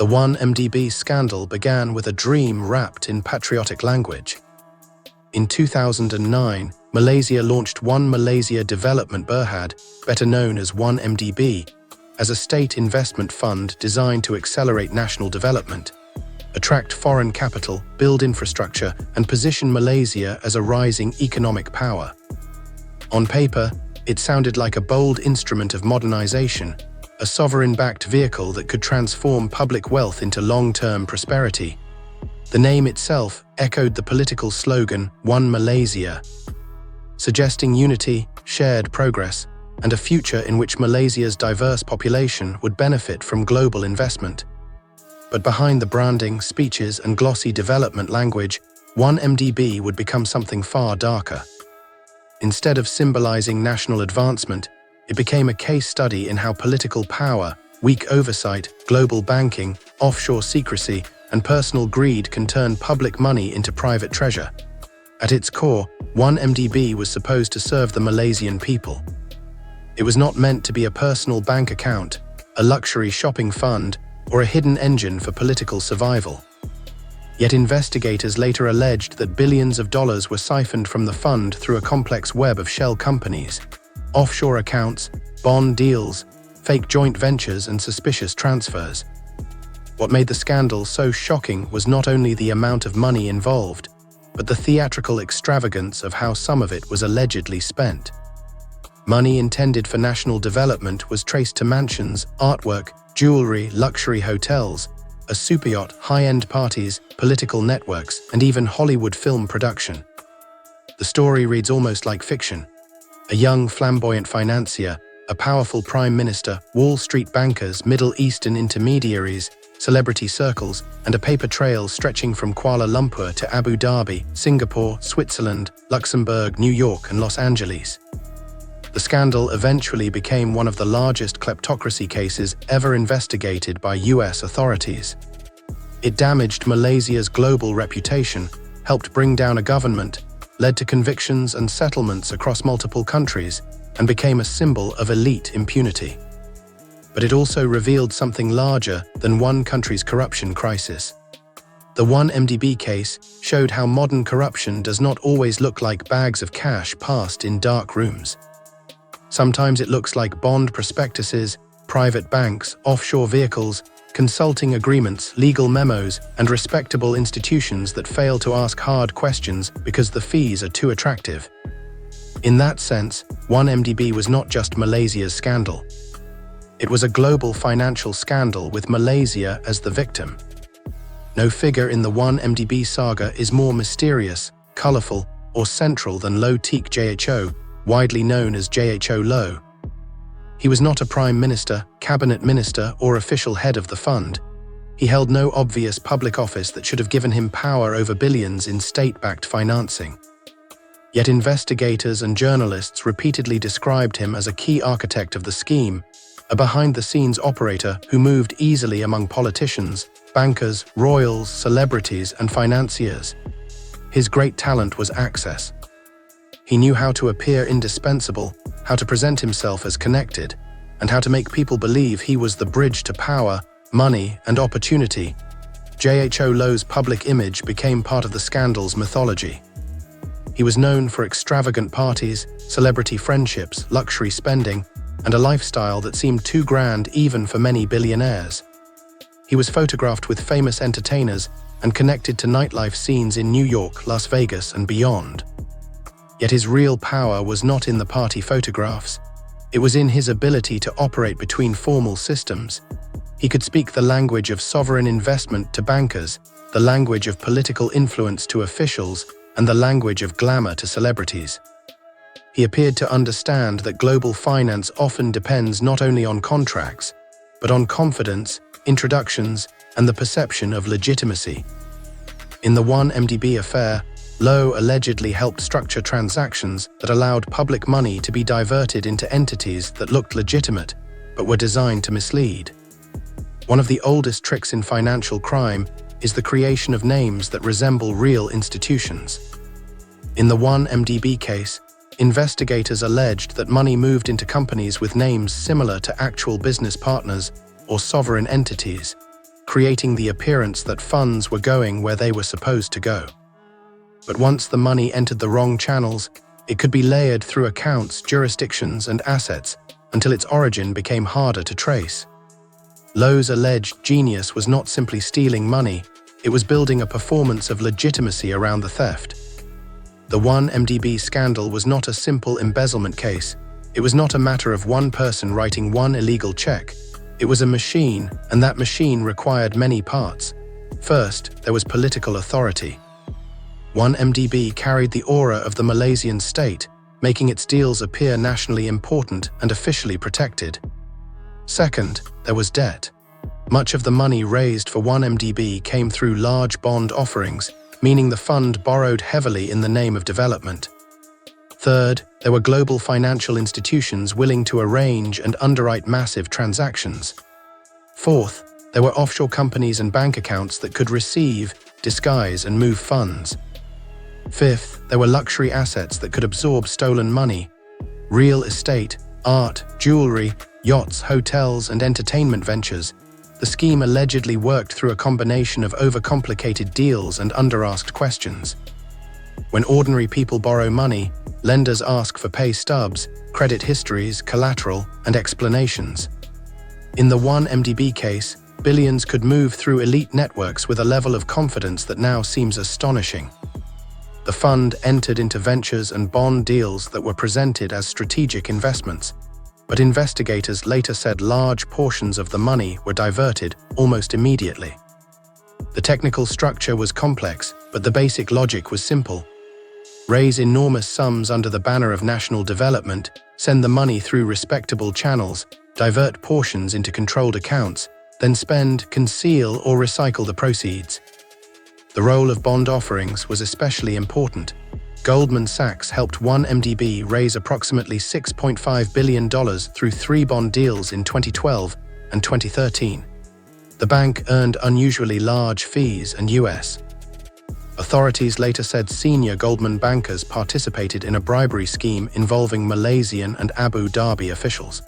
The 1MDB scandal began with a dream wrapped in patriotic language. In 2009, Malaysia launched One Malaysia Development Berhad, better known as 1MDB, as a state investment fund designed to accelerate national development, attract foreign capital, build infrastructure, and position Malaysia as a rising economic power. On paper, it sounded like a bold instrument of modernization, a sovereign-backed vehicle that could transform public wealth into long-term prosperity. The name itself echoed the political slogan, One Malaysia, suggesting unity, shared progress, and a future in which Malaysia's diverse population would benefit from global investment. But behind the branding, speeches, and glossy development language, 1MDB would become something far darker. Instead of symbolizing national advancement, it became a case study in how political power, weak oversight, global banking, offshore secrecy, and personal greed can turn public money into private treasure. At its core, 1MDB was supposed to serve the Malaysian people. It was not meant to be a personal bank account, a luxury shopping fund, or a hidden engine for political survival. Yet investigators later alleged that billions of dollars were siphoned from the fund through a complex web of shell companies, offshore accounts, bond deals, fake joint ventures, and suspicious transfers. What made the scandal so shocking was not only the amount of money involved, but the theatrical extravagance of how some of it was allegedly spent. Money intended for national development was traced to mansions, artwork, jewelry, luxury hotels, a superyacht, high-end parties, political networks, and even Hollywood film production. The story reads almost like fiction. A young, flamboyant financier, a powerful prime minister, Wall Street bankers, Middle Eastern intermediaries, celebrity circles, and a paper trail stretching from Kuala Lumpur to Abu Dhabi, Singapore, Switzerland, Luxembourg, New York, and Los Angeles. The scandal eventually became one of the largest kleptocracy cases ever investigated by US authorities. It damaged Malaysia's global reputation, helped bring down a government, led to convictions and settlements across multiple countries, and became a symbol of elite impunity. But it also revealed something larger than one country's corruption crisis. The 1MDB case showed how modern corruption does not always look like bags of cash passed in dark rooms. Sometimes it looks like bond prospectuses, private banks, offshore vehicles, consulting agreements, legal memos, and respectable institutions that fail to ask hard questions because the fees are too attractive. In that sense, 1MDB was not just Malaysia's scandal. It was a global financial scandal with Malaysia as the victim. No figure in the 1MDB saga is more mysterious, colorful, or central than Low Teek JHO, widely known as JHO Low. He was not a prime minister, cabinet minister, or official head of the fund. He held no obvious public office that should have given him power over billions in state-backed financing. Yet investigators and journalists repeatedly described him as a key architect of the scheme, a behind-the-scenes operator who moved easily among politicians, bankers, royals, celebrities, and financiers. His great talent was access. He knew how to appear indispensable, how to present himself as connected, and how to make people believe he was the bridge to power, money, and opportunity. JHO Low's public image became part of the scandal's mythology. He was known for extravagant parties, celebrity friendships, luxury spending, and a lifestyle that seemed too grand even for many billionaires. He was photographed with famous entertainers and connected to nightlife scenes in New York, Las Vegas, and beyond. Yet his real power was not in the party photographs. It was in his ability to operate between formal systems. He could speak the language of sovereign investment to bankers, the language of political influence to officials, and the language of glamour to celebrities. He appeared to understand that global finance often depends not only on contracts, but on confidence, introductions, and the perception of legitimacy. In the 1MDB affair, Low allegedly helped structure transactions that allowed public money to be diverted into entities that looked legitimate, but were designed to mislead. One of the oldest tricks in financial crime is the creation of names that resemble real institutions. In the 1MDB case, investigators alleged that money moved into companies with names similar to actual business partners or sovereign entities, creating the appearance that funds were going where they were supposed to go. But once the money entered the wrong channels, it could be layered through accounts, jurisdictions, and assets until its origin became harder to trace. Lowe's alleged genius was not simply stealing money, it was building a performance of legitimacy around the theft. The 1MDB scandal was not a simple embezzlement case. It was not a matter of one person writing one illegal check. It was a machine, and that machine required many parts. First, there was political authority. 1MDB carried the aura of the Malaysian state, making its deals appear nationally important and officially protected. Second, there was debt. Much of the money raised for 1MDB came through large bond offerings, meaning the fund borrowed heavily in the name of development. Third, there were global financial institutions willing to arrange and underwrite massive transactions. Fourth, there were offshore companies and bank accounts that could receive, disguise, and move funds. Fifth, there were luxury assets that could absorb stolen money. Real estate, art, jewelry, yachts, hotels, and entertainment ventures. The scheme allegedly worked through a combination of overcomplicated deals and under-asked questions. When ordinary people borrow money, lenders ask for pay stubs, credit histories, collateral, and explanations. In the 1MDB case, billions could move through elite networks with a level of confidence that now seems astonishing. The fund entered into ventures and bond deals that were presented as strategic investments, but investigators later said large portions of the money were diverted almost immediately. The technical structure was complex, but the basic logic was simple. Raise enormous sums under the banner of national development, send the money through respectable channels, divert portions into controlled accounts, then spend, conceal, or recycle the proceeds. The role of bond offerings was especially important. Goldman Sachs helped 1MDB raise approximately $6.5 billion through 3 bond deals in 2012 and 2013. The bank earned unusually large fees and U.S. authorities later said senior Goldman bankers participated in a bribery scheme involving Malaysian and Abu Dhabi officials.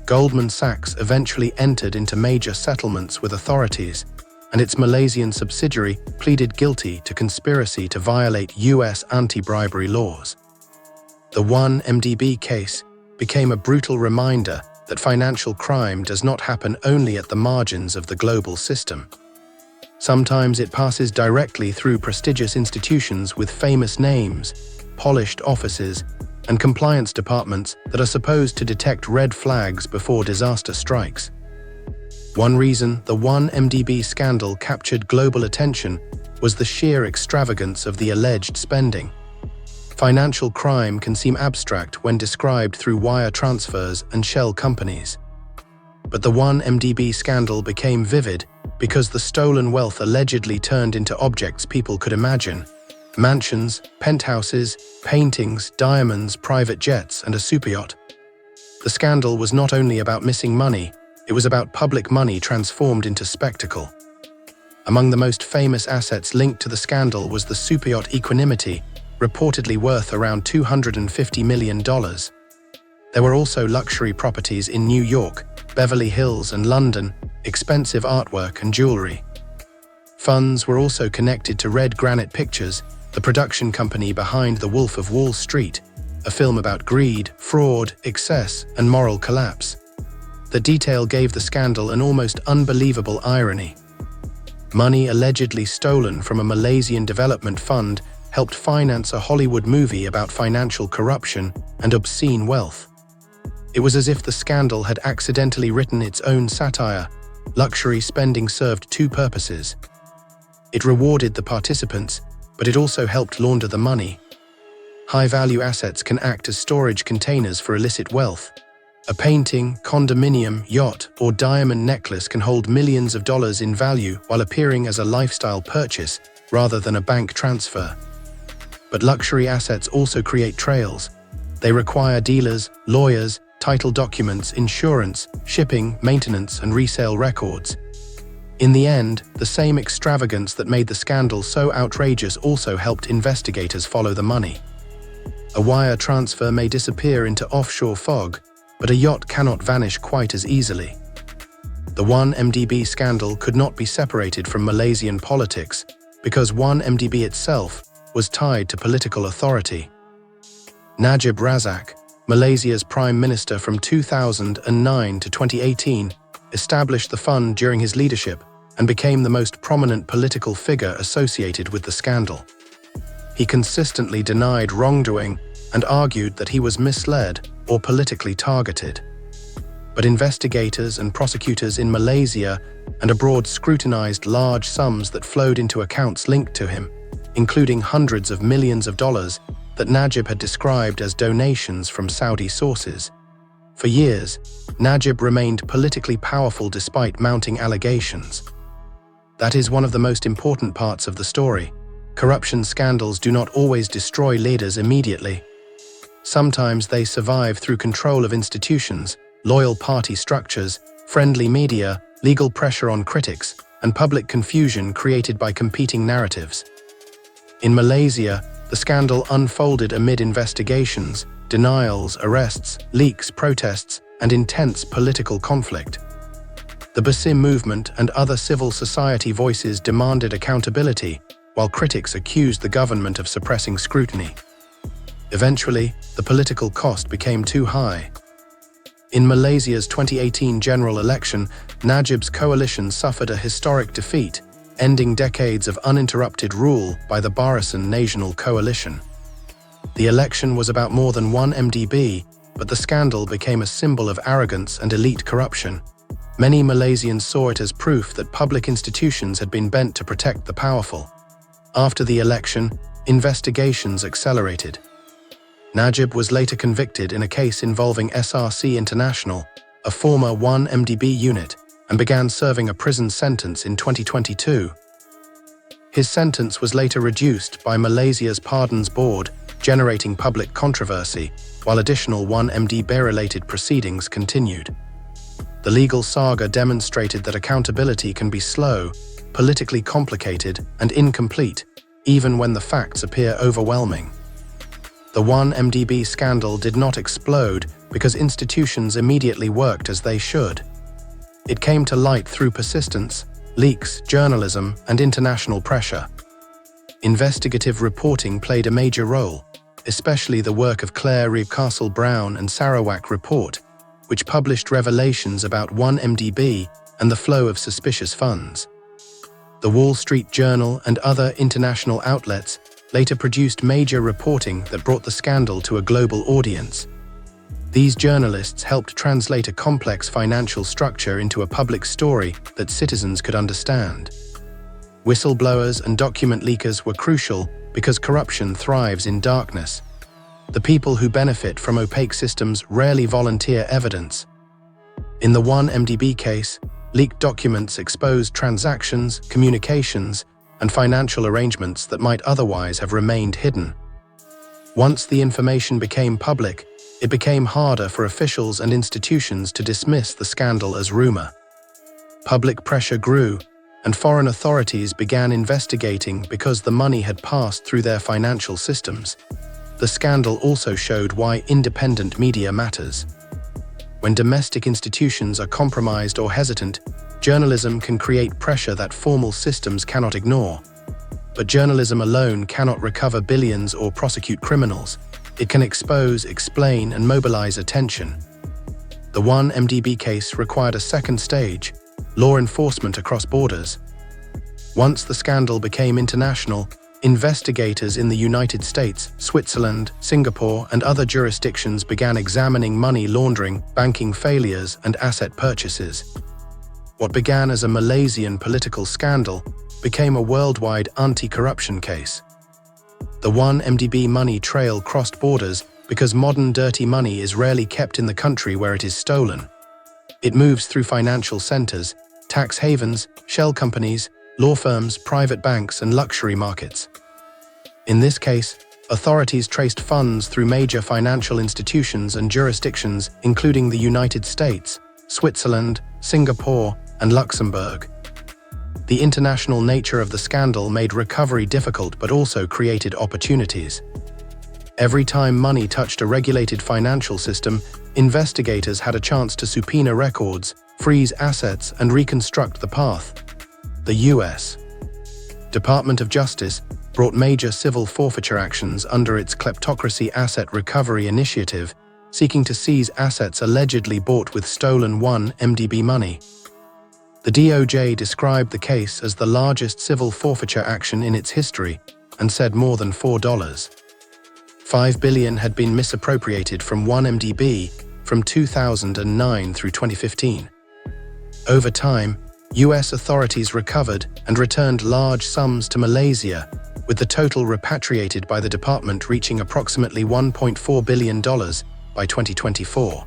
Goldman Sachs eventually entered into major settlements with authorities, and its Malaysian subsidiary pleaded guilty to conspiracy to violate U.S. anti-bribery laws. The 1MDB case became a brutal reminder that financial crime does not happen only at the margins of the global system. Sometimes it passes directly through prestigious institutions with famous names, polished offices, and compliance departments that are supposed to detect red flags before disaster strikes. One reason the 1MDB scandal captured global attention was the sheer extravagance of the alleged spending. Financial crime can seem abstract when described through wire transfers and shell companies. But the 1MDB scandal became vivid because the stolen wealth allegedly turned into objects people could imagine: mansions, penthouses, paintings, diamonds, private jets, and a superyacht. The scandal was not only about missing money, it was about public money transformed into spectacle. Among the most famous assets linked to the scandal was the superyacht Equanimity, reportedly worth around $250 million. There were also luxury properties in New York, Beverly Hills, and London, expensive artwork and jewelry. Funds were also connected to Red Granite Pictures, the production company behind The Wolf of Wall Street, a film about greed, fraud, excess, and moral collapse. The detail gave the scandal an almost unbelievable irony. Money allegedly stolen from a Malaysian development fund helped finance a Hollywood movie about financial corruption and obscene wealth. It was as if the scandal had accidentally written its own satire. Luxury spending served 2 purposes. It rewarded the participants, but it also helped launder the money. High-value assets can act as storage containers for illicit wealth. A painting, condominium, yacht, or diamond necklace can hold millions of dollars in value while appearing as a lifestyle purchase rather than a bank transfer. But luxury assets also create trails. They require dealers, lawyers, title documents, insurance, shipping, maintenance, and resale records. In the end, the same extravagance that made the scandal so outrageous also helped investigators follow the money. A wire transfer may disappear into offshore fog, but a yacht cannot vanish quite as easily. The 1MDB scandal could not be separated from Malaysian politics because 1MDB itself was tied to political authority. Najib Razak, Malaysia's Prime Minister from 2009 to 2018, established the fund during his leadership and became the most prominent political figure associated with the scandal. He consistently denied wrongdoing and argued that he was misled or politically targeted. But investigators and prosecutors in Malaysia and abroad scrutinized large sums that flowed into accounts linked to him, including hundreds of millions of dollars that Najib had described as donations from Saudi sources. For years, Najib remained politically powerful despite mounting allegations. That is one of the most important parts of the story. Corruption scandals do not always destroy leaders immediately. Sometimes they survive through control of institutions, loyal party structures, friendly media, legal pressure on critics, and public confusion created by competing narratives. In Malaysia, the scandal unfolded amid investigations, denials, arrests, leaks, protests, and intense political conflict. The Basim movement and other civil society voices demanded accountability, while critics accused the government of suppressing scrutiny. Eventually, the political cost became too high. In Malaysia's 2018 general election, Najib's coalition suffered a historic defeat, ending decades of uninterrupted rule by the Barisan Nasional Coalition. The election was about more than 1MDB, but the scandal became a symbol of arrogance and elite corruption. Many Malaysians saw it as proof that public institutions had been bent to protect the powerful. After the election, investigations accelerated. Najib was later convicted in a case involving SRC International, a former 1MDB unit, and began serving a prison sentence in 2022. His sentence was later reduced by Malaysia's Pardons Board, generating public controversy, while additional 1MDB-related proceedings continued. The legal saga demonstrated that accountability can be slow, politically complicated, and incomplete, even when the facts appear overwhelming. The 1MDB scandal did not explode because institutions immediately worked as they should. It came to light through persistence, leaks, journalism, and international pressure. Investigative reporting played a major role, especially the work of Claire Reeve Castle-Brown and Sarawak Report, which published revelations about 1MDB and the flow of suspicious funds. The Wall Street Journal and other international outlets later produced major reporting that brought the scandal to a global audience. These journalists helped translate a complex financial structure into a public story that citizens could understand. Whistleblowers and document leakers were crucial because corruption thrives in darkness. The people who benefit from opaque systems rarely volunteer evidence. In the 1MDB case, leaked documents exposed transactions, communications, and financial arrangements that might otherwise have remained hidden. Once the information became public, it became harder for officials and institutions to dismiss the scandal as rumor. Public pressure grew, and foreign authorities began investigating because the money had passed through their financial systems. The scandal also showed why independent media matters. When domestic institutions are compromised or hesitant, journalism can create pressure that formal systems cannot ignore. But journalism alone cannot recover billions or prosecute criminals. It can expose, explain, and mobilize attention. The 1MDB case required a second stage, law enforcement across borders. Once the scandal became international, investigators in the United States, Switzerland, Singapore, and other jurisdictions began examining money laundering, banking failures, and asset purchases. What began as a Malaysian political scandal became a worldwide anti-corruption case. The 1MDB money trail crossed borders because modern dirty money is rarely kept in the country where it is stolen. It moves through financial centers, tax havens, shell companies, law firms, private banks, and luxury markets. In this case, authorities traced funds through major financial institutions and jurisdictions, including the United States, Switzerland, Singapore, and Luxembourg. The international nature of the scandal made recovery difficult but also created opportunities. Every time money touched a regulated financial system, investigators had a chance to subpoena records, freeze assets, and reconstruct the path. The U.S. Department of Justice brought major civil forfeiture actions under its Kleptocracy Asset Recovery Initiative, seeking to seize assets allegedly bought with stolen 1 MDB money. The DOJ described the case as the largest civil forfeiture action in its history and said more than $4.5 billion had been misappropriated from 1 MDB from 2009 through 2015. Over time, U.S. authorities recovered and returned large sums to Malaysia, with the total repatriated by the department reaching approximately $1.4 billion by 2024.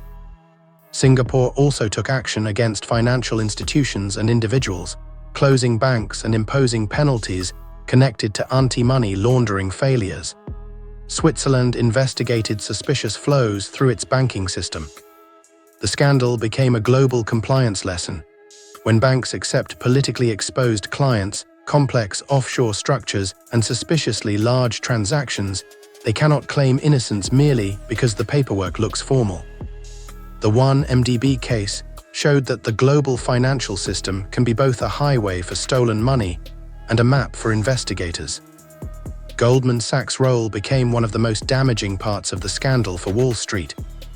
Singapore also took action against financial institutions and individuals, closing banks and imposing penalties connected to anti-money laundering failures. Switzerland investigated suspicious flows through its banking system. The scandal became a global compliance lesson. When banks accept politically exposed clients, complex offshore structures, and suspiciously large transactions, they cannot claim innocence merely because the paperwork looks formal. The 1 MDB case showed that the global financial system can be both a highway for stolen money and a map for investigators. Goldman Sachs' role became one of the most damaging parts of the scandal for Wall Street.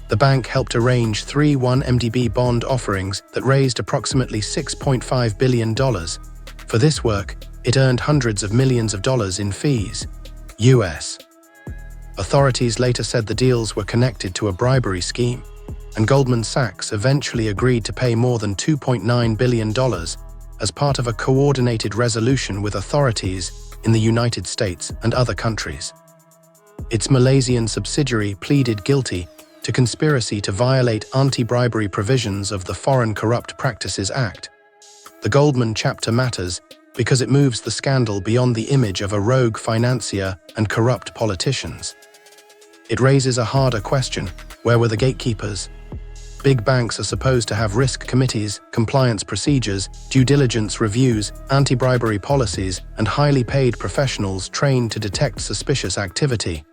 The bank helped arrange 3 1 MDB bond offerings that raised approximately $6.5 billion. For this work, it earned hundreds of millions of dollars in fees. U.S. authorities later said the deals were connected to a bribery scheme, and Goldman Sachs eventually agreed to pay more than $2.9 billion as part of a coordinated resolution with authorities in the United States and other countries. Its Malaysian subsidiary pleaded guilty to conspiracy to violate anti-bribery provisions of the Foreign Corrupt Practices Act. The Goldman chapter matters because it moves the scandal beyond the image of a rogue financier and corrupt politicians. It raises a harder question: where were the gatekeepers? Big banks are supposed to have risk committees, compliance procedures, due diligence reviews, anti-bribery policies, and highly paid professionals trained to detect suspicious activity.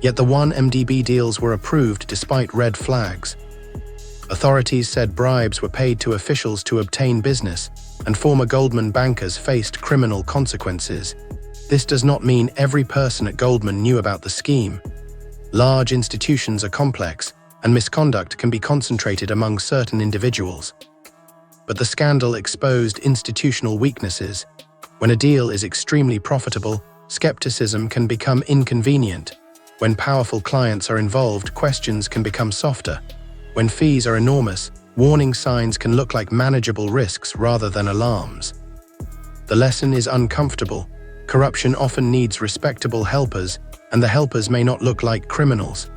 Yet the 1 MDB deals were approved despite red flags. Authorities said bribes were paid to officials to obtain business, and former Goldman bankers faced criminal consequences. This does not mean every person at Goldman knew about the scheme. Large institutions are complex, and misconduct can be concentrated among certain individuals. But the scandal exposed institutional weaknesses. When a deal is extremely profitable, skepticism can become inconvenient. When powerful clients are involved, questions can become softer. When fees are enormous, warning signs can look like manageable risks rather than alarms. The lesson is uncomfortable. Corruption often needs respectable helpers, and the helpers may not look like criminals.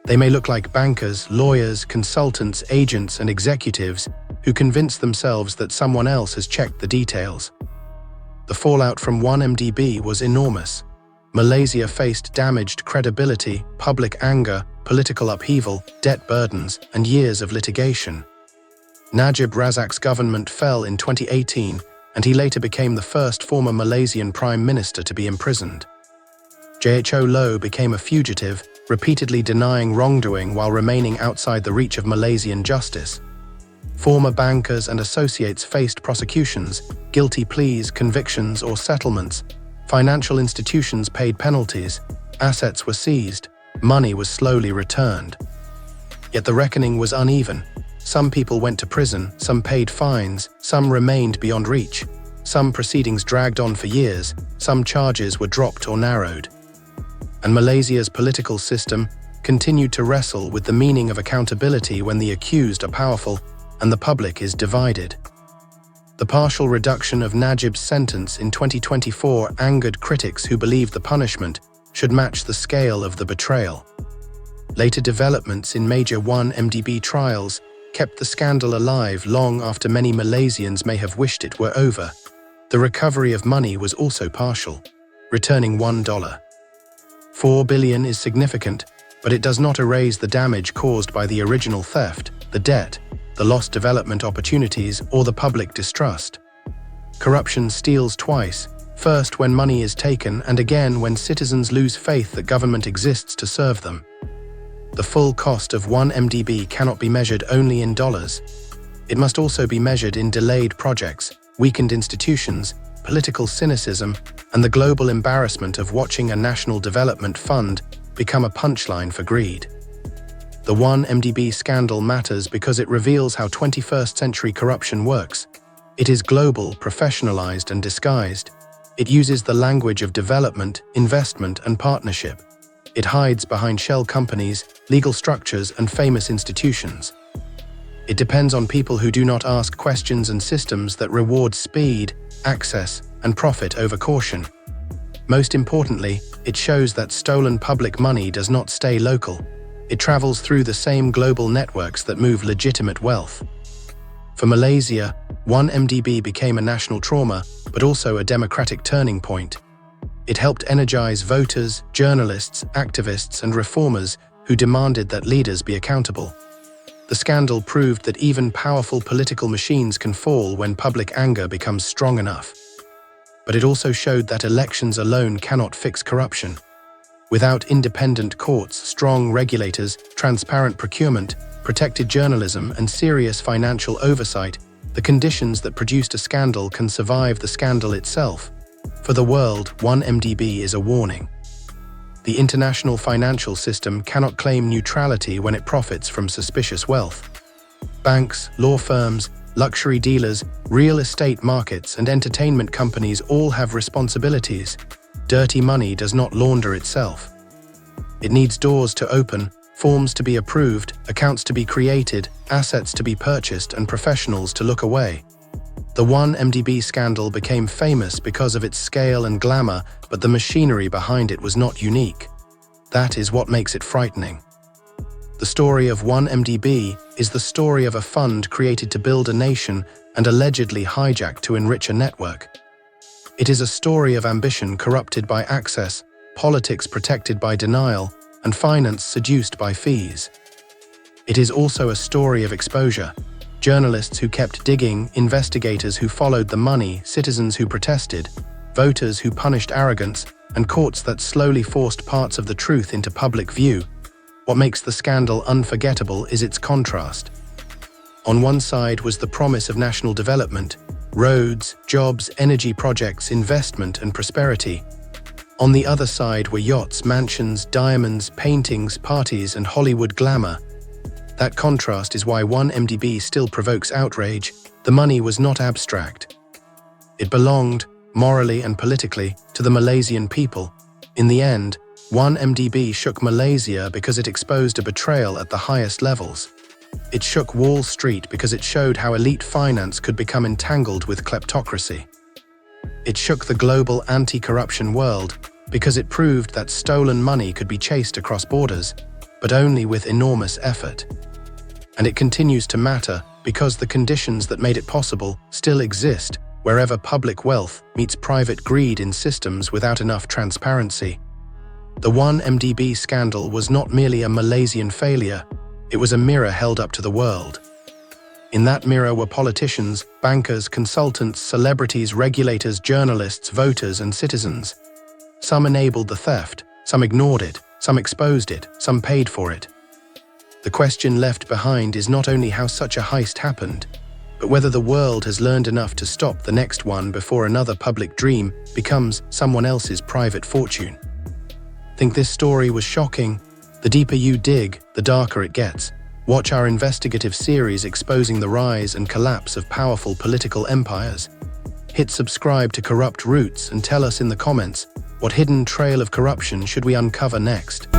They may look like bankers, lawyers, consultants, agents, and executives who convince themselves that someone else has checked the details. The fallout from 1 MDB was enormous. Malaysia faced damaged credibility, public anger, political upheaval, debt burdens, and years of litigation. Najib Razak's government fell in 2018, and he later became the first former Malaysian Prime Minister to be imprisoned. Jho Low became a fugitive, repeatedly denying wrongdoing while remaining outside the reach of Malaysian justice. Former bankers and associates faced prosecutions, guilty pleas, convictions, or settlements. Financial institutions paid penalties, assets were seized, money was slowly returned. Yet the reckoning was uneven. Some people went to prison, some paid fines, some remained beyond reach. Some proceedings dragged on for years, some charges were dropped or narrowed. And Malaysia's political system continued to wrestle with the meaning of accountability when the accused are powerful and the public is divided. The partial reduction of Najib's sentence in 2024 angered critics who believed the punishment should match the scale of the betrayal. Later developments in major 1 MDB trials kept the scandal alive long after many Malaysians may have wished it were over. The recovery of money was also partial, returning $1.4 billion is significant, but it does not erase the damage caused by the original theft, the debt, the lost development opportunities, or the public distrust. Corruption steals twice, first when money is taken and again when citizens lose faith that government exists to serve them. The full cost of 1 MDB cannot be measured only in dollars. It must also be measured in delayed projects, weakened institutions, political cynicism, and the global embarrassment of watching a national development fund become a punchline for greed. The 1MDB scandal matters because it reveals how 21st century corruption works. It is global, professionalized, and disguised. It uses the language of development, investment, and partnership. It hides behind shell companies, legal structures, and famous institutions. It depends on people who do not ask questions and systems that reward speed, access, and profit over caution. Most importantly, it shows that stolen public money does not stay local. It travels through the same global networks that move legitimate wealth. For Malaysia, 1MDB became a national trauma, but also a democratic turning point. It helped energize voters, journalists, activists, and reformers who demanded that leaders be accountable. The scandal proved that even powerful political machines can fall when public anger becomes strong enough. But it also showed that elections alone cannot fix corruption. Without independent courts, strong regulators, transparent procurement, protected journalism, and serious financial oversight, the conditions that produced a scandal can survive the scandal itself. For the world, 1MDB is a warning. The international financial system cannot claim neutrality when it profits from suspicious wealth. Banks, law firms, luxury dealers, real estate markets, and entertainment companies all have responsibilities. Dirty money does not launder itself. It needs doors to open, forms to be approved, accounts to be created, assets to be purchased, and professionals to look away. The 1MDB scandal became famous because of its scale and glamour, but the machinery behind it was not unique. That is what makes it frightening. The story of 1MDB is the story of a fund created to build a nation and allegedly hijacked to enrich a network. It is a story of ambition corrupted by access, politics protected by denial, and finance seduced by fees. It is also a story of exposure. Journalists who kept digging, investigators who followed the money, citizens who protested, voters who punished arrogance, and courts that slowly forced parts of the truth into public view. What makes the scandal unforgettable is its contrast. On one side was the promise of national development, roads, jobs, energy projects, investment, and prosperity. On the other side were yachts, mansions, diamonds, paintings, parties, and Hollywood glamour. That contrast is why 1MDB still provokes outrage. The money was not abstract. It belonged, morally and politically, to the Malaysian people. In the end, 1MDB shook Malaysia because it exposed a betrayal at the highest levels. It shook Wall Street because it showed how elite finance could become entangled with kleptocracy. It shook the global anti-corruption world because it proved that stolen money could be chased across borders, but only with enormous effort. And it continues to matter because the conditions that made it possible still exist wherever public wealth meets private greed in systems without enough transparency. The 1MDB scandal was not merely a Malaysian failure, it was a mirror held up to the world. In that mirror were politicians, bankers, consultants, celebrities, regulators, journalists, voters, and citizens. Some enabled the theft, some ignored it, some exposed it, some paid for it. The question left behind is not only how such a heist happened, but whether the world has learned enough to stop the next one before another public dream becomes someone else's private fortune. Think this story was shocking? The deeper you dig, the darker it gets. Watch our investigative series exposing the rise and collapse of powerful political empires. Hit subscribe to Corrupt Roots and tell us in the comments, what hidden trail of corruption should we uncover next?